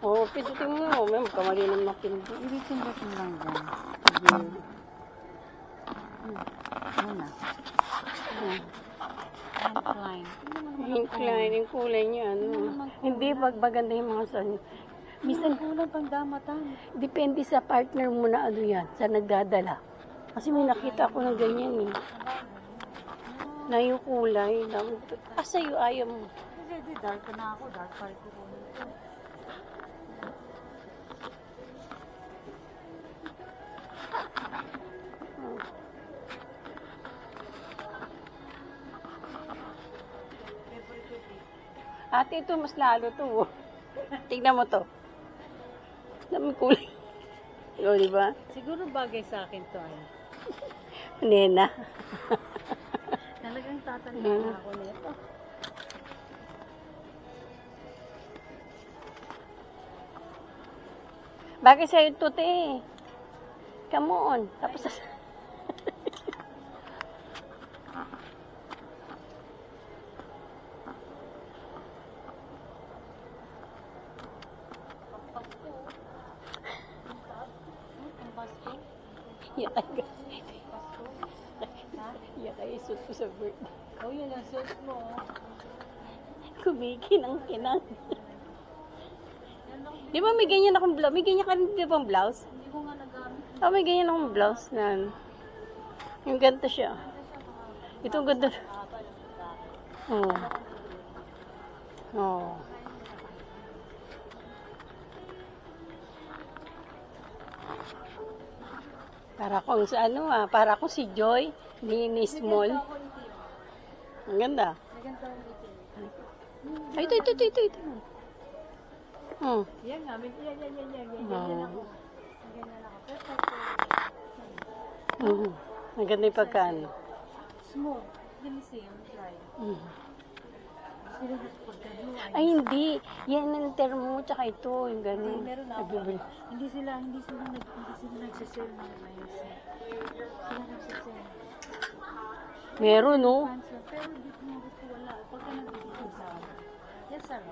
Oo, pindutin mo. May magkamali ng mapindot. Hindi pindutin lang dyan. Sige. Ano na? Incline. Incline, yung kulay niya, ano. Hindi, maganda yung mga son. Minsan, Kulang pang damatan. depende sa partner mo na ano yan, sa nagdadala. Kasi may nakita ko ng ganyan eh. Na yung kulay. Sa'yo, ayaw mo. Kasi dark na ako. Dark pa rin ko. Ate, ito mas lalo to. Tignan mo to. Dami kulay. O, di ba? Siguro bagay sa akin to ay. Nena. Talagang tatanda ako nito. Bakit sa'yo ito, te? Come on. Tapos, yakay suit ko sa birthday. Oh, yun ang suit mo. Kumikinang-kinang. Di ba may ganyan akong blouse? May ganyan ka rin di ba ang blouse? Hindi ko nga nagamit. Oh, may ganyan akong blouse na yung ganito siya. Ito ang ganda. Oo. Oo. Para akong sa ano para akong si Joy, ni Small. Ang ganda. Ay, ito. Oh. Yan nga, yan. Oh. Ako. Ganyan ako. Perfect. Ang ganda yung pagkaan. Small. Let me see. I'm try. Sino gusto pagka-blue? Ay, hindi. Yan ang termo, tsaka ito, yung gano'n. Meron na ako. Nabibili. Hindi sila nagsisell ng mayos. Sila nagsisell. Meron, no? Pero dito mo gusto wala. Pagka nabibili sa akin. Yes, sir. Yeah.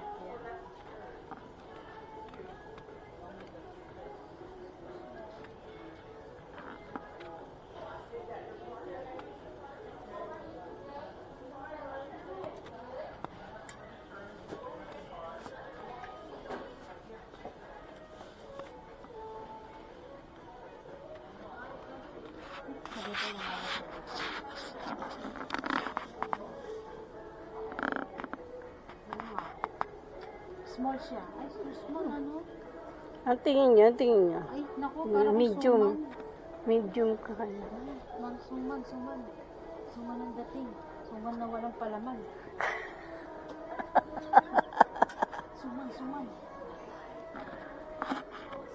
Small siya. Ay, small ano? Ang tingin niya. Ay, naku, parang Medium. suman. Medium ka kaya. Suman. Suman ang dating. Suman na walang palaman. Suman.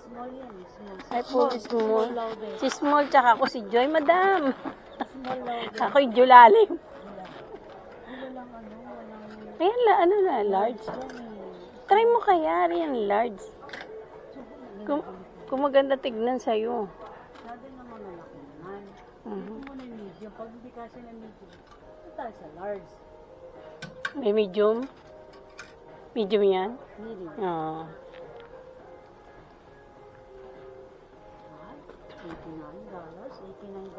Small yan. Small. Ay, po, small. Low din. Si Small, tsaka ako si Joy, madam. Small low din. Ako yung Julalim. Walang walang... Ayan, large. Try mo kaya, yan, large. Kung maganda tignan sa'yo. Sabi naman anak naman. Ito muna yung medium. Pag hindi kasi ng medium, ito tayo sa large. May medium? Medium yan? Medium. Oo. $89.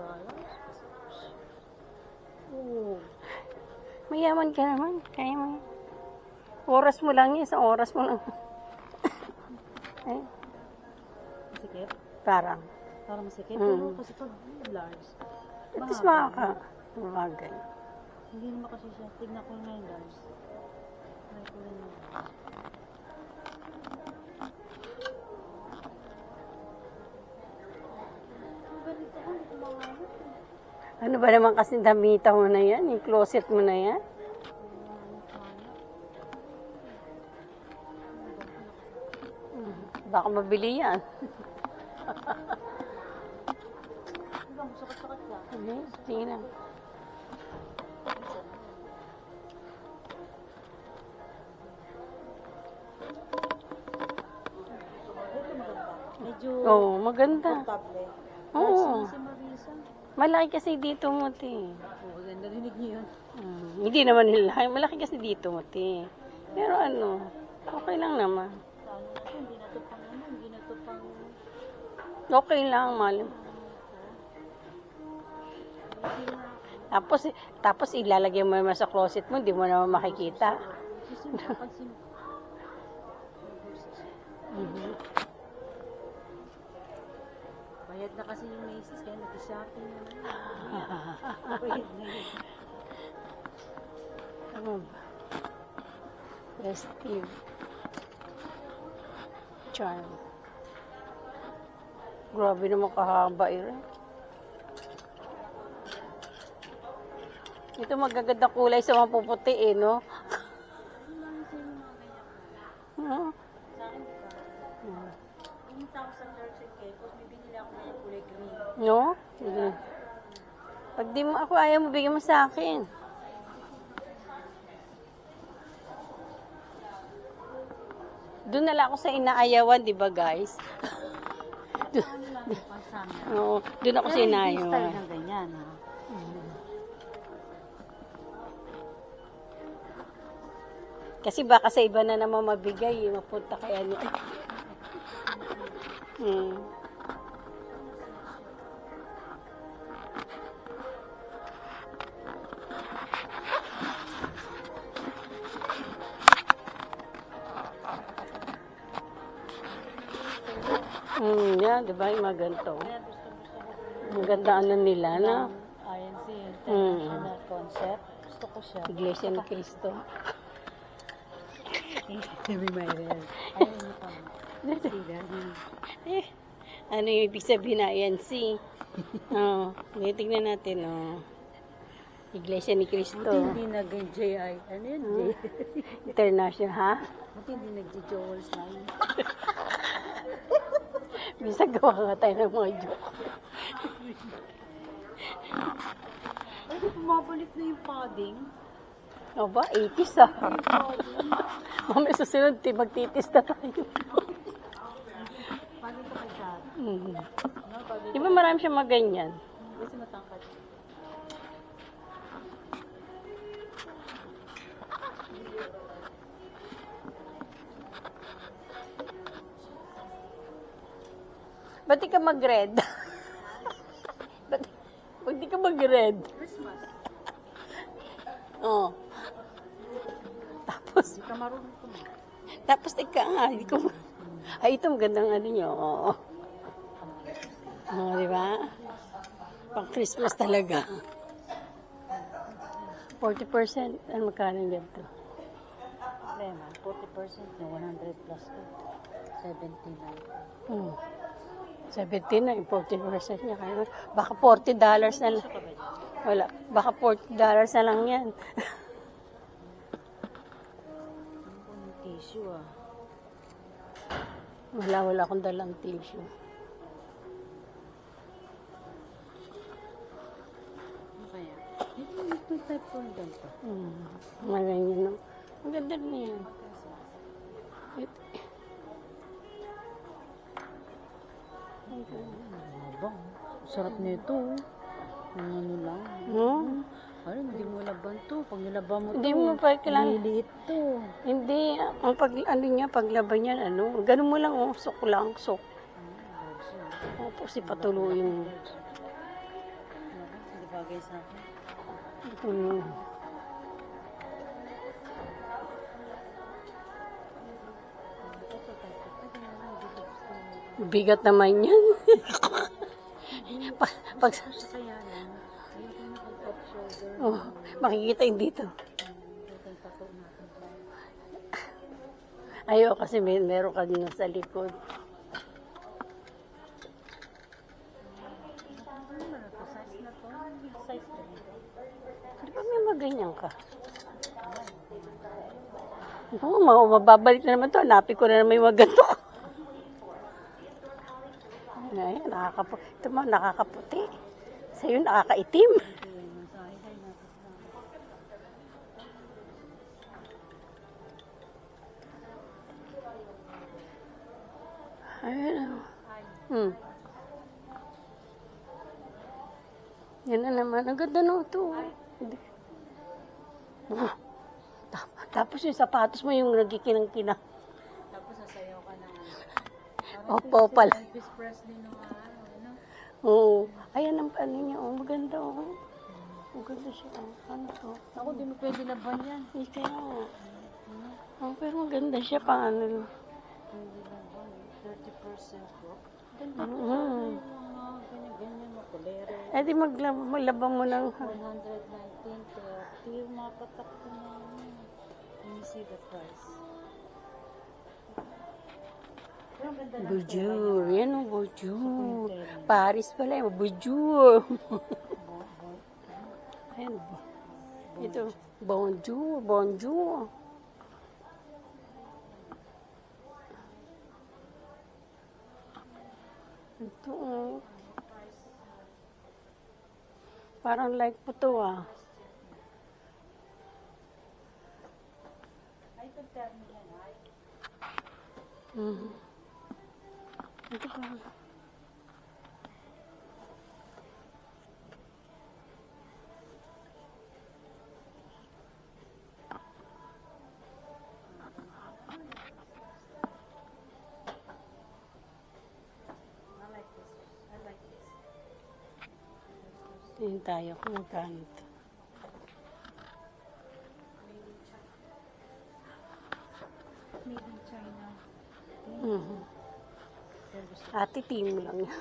Oh. Mayaman ka naman. Kaya mo. Oras mo lang yan. Isang oras mo lang. Ay, Masikip? parang. Para masikip? Pero kasi pag large, Tapos mahaba. makakabagay. Hindi naman kasi siya. Tignan ko na yung large. Try ko rin yung large. Ang ganito ko, hindi ko mahanap. Ano ba naman kasi damita mo na yan? Yung closet mo na yan? Baka mabili yan. Diba, sakit-sakit lang. Tingin na. Medyo Oo, maganda. komportable. Oo. Si Marisa. Malaki kasi dito mo, te. Oo, narinig niyo yun. Hindi naman nila. Malaki kasi dito mo, te. Pero ano, okay lang naman. Hindi na to pang ano, hindi na to pang... Okay lang, mahal. Tapos ilalagay mo naman sa closet mo, hindi mo naman makikita. Mhm. Bayad na kasi yung Macy's, kaya nag-shopping na lang. Bayad na yun. Ano ba? Prestige. Charm. Grabe naman kahaba yun. Ito magaganda kulay sa mapuputi eh, no? Sa akin, diba? 1,000 dollars yung cake, tapos may binili ako na yung kulay green. No? Sige. Pag di mo ako ayaw mo, bigyan mo sa akin. Doon na lang ako sa inaayawan, di ba guys? Ano lang yung pansama. Oo, doon ako sa Pero hindi inaayawan. style ng ganyan, ha? Kasi baka sa iba na naman mabigay, mapunta kay ano. Hmm. Yan, di ba? Yung mga ganito. Kaya gusto ko Ang ganda ano nila, na? INC, international concept. Gusto ko siya. Iglesia ni Cristo. Sabi Mayrel. Ayaw niyo pa. Sila. Eh, ano yung ibig sabihin na INC? Oh, tingnan natin, oh. Iglesia ni Cristo. Buti hindi nag-JI. Ano yun, J? International, ha? Buti hindi nag-Joels na yun. Bisa gawa nga tayo ng mga joke. Ay, bumabalik na yung padding. O ba? 80s ah. Mamaya susunod, magtitis na tayo. Padding ka kay Dad. Mm. No, padding. Di ba marami siyang mga ganyan? Kasi matangkad. Ba't di ka mag-red? Ba't di ka mag-red? Christmas. Oh. Tapos, Hindi ka marunong kumain. tapos ika nga, hindi ko ay, ito magandang ano nyo. Oo. Oh, di ba? Pang Christmas talaga. 40%. Ano magkano yung ganito? Problema, 40% na 100 plus 2. 79. Hmm. 70 na, yung 40% niya. Kaya, baka $40 na lang. Gusto ka ba dyan? Wala. Baka $40 na lang yan. Ano po yung tissue, ah? Wala akong dalang tissue. Ano kaya? Ito type ko ng ganito. Ganyan, no? Ang ganda na yan. Mabang. Sarap nito. Ang ano lang. No? Ano, hindi mo laban to. Pag nilaban mo Hindi to, mo pa kailangan. liliit to. Hindi. Ang ano niya, paglaban niyan, ano, ganun mo lang, oh, sok lang, sok. Birds yun. Tapos ipatuloy yung... Hindi bagay sa akin. Hmm. Ito type ko. Pwede na lang, hindi gusto mo. Bigat naman yan. Pag, Kasi kaya lang, ayoko na pag-top shoulder. oh, makikita yung dito. Ito yung tattoo natin. Ayaw kasi meron ka din sa likod. Ano na to? Size na to? Big size na rin. Di ba may maganyan ka? Oo, mababalik na naman to. Hanapin ko na naman yung maganto. Ay, ito mo, nakakaputi. Sa'yo, nakakaitim. Ayun. Yan na naman. Ang ganda no ito. Oh. Tapos yung sapatos mo yung nagkikinang-kinang. Tapos nasayaw ka na. Opo pala. Elvis Presley nung ano? Oo. Ayan ang ano niya. Oh, maganda oh. Maganda siya. Oh. Ano to? Ako, di mo pwede laban yan. Ika nga. Oh, pero maganda siya pang ano. Pwede laban. 30% off. Ganda to. Mm. Mga ganyan-ganyan, mga kulere. Eh di maglaba mo ng 119, 30. Yung mga patak ko na ano. Let me see the price. Pero ang ganda ng Bujur. Yan oh, bujur. Paris pala yung bujur. Ayan. Ito. Bonjour. Bonjour. Ito oh. Parang like po to ah. Ay, ito terno yan. Ay, Mhm. Ito pa. I like this. I like this. Tingin tayo kung magkano ito. Made in China. Mhm. Ate team lang yan.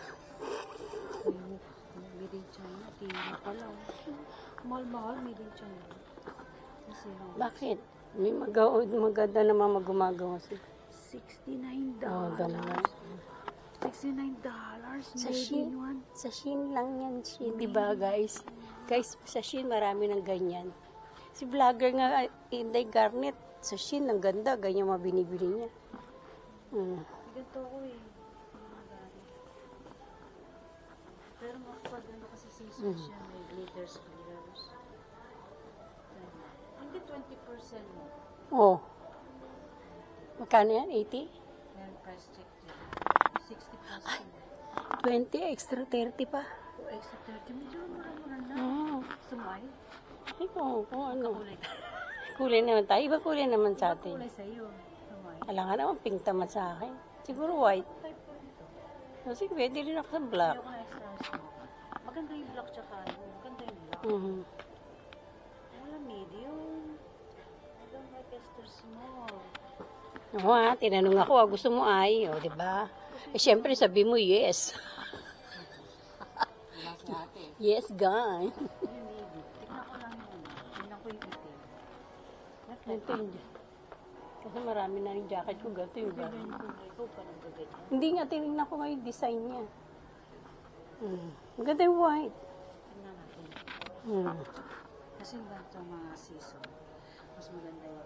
Made in China. Tingin pala. Mahal-mahal, made in China. Kasi Bakit? May maganda naman gumagawa sila. $69. Oh, ganda. $69. Sa Made Shein, in one. sa Shein lang yan, Shein, di ba guys? Guys, sa Shein marami ng ganyan. Si vlogger nga, Inday Garnet, sa Shein, ang ganda, ganyan mga binibili niya. Ganito ko eh. Pero pag ano kasi season siya, may glitters, glitters. Hindi 20% mo. Oh. Magkano yan? 80? Yan, price check din. 60 plus yun. 20, extra 30 pa. O extra 30, medyo mura-mura na. Oh. Sumay. Ay, kung ano. Kulay. Kulay naman tayo. Iba kulay naman sa atin. Kulay sa'yo. Sumay. Alangan naman, pink naman sa akin. Siguro white. Type ko rin to. O, sige, pwede rin ako sa black. Ayoko na extra small. Maganda yung black tsaka ano. Maganda yung black. Mhm. Wala medium. I don't like extra small. Oo tinanong ako, gusto mo ay, o, di ba? Eh, syempre, sabi mo, yes. Wala si ate. Yes, guy. Yung navy. Tignan ko lang yung ano. Tignan ko yung itim. Ito yung kasi marami na yung jacket ko, gato yung Ganda gano'n. yung kulay ko. Parang gagat. Hindi nga, tinignan ko nga yung design niya. Maganda yung white. Tignan natin. Mm. Kasi ganito mga season. Mas maganda yung